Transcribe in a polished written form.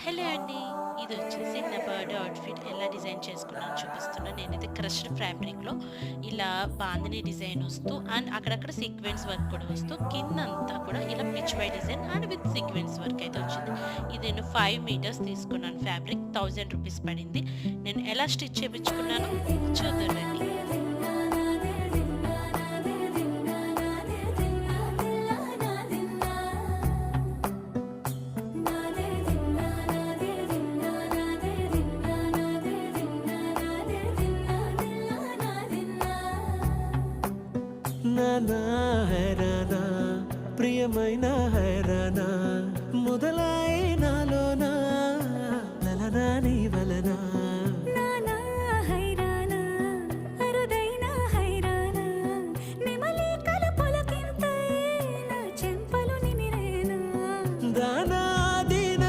Hello అండి. ఇదొచ్చేసి నా బర్త్‌డే అవుట్‌ఫిట్ ఎలా డిజైన్ చేసుకున్నానో చూపిస్తున్నా. నేనైతే క్రష్డ్ ఫ్యాబ్రిక్‌లో ఇలా బాందిని డిజైన్ వస్తూ అండ్ అక్కడక్కడ సీక్వెన్స్ వర్క్ కూడా వస్తూ కిందంతా కూడా ఇలా పిచ్ వై design and with sequence work అయితే వచ్చింది. ఇది నేను 5 మీటర్స్ తీసుకున్నాను ఫ్యాబ్రిక్. ₹1000 పడింది. నేను ఎలా స్టిచ్ చేపించుకున్నానో చూద్దురు రండి. ना ना है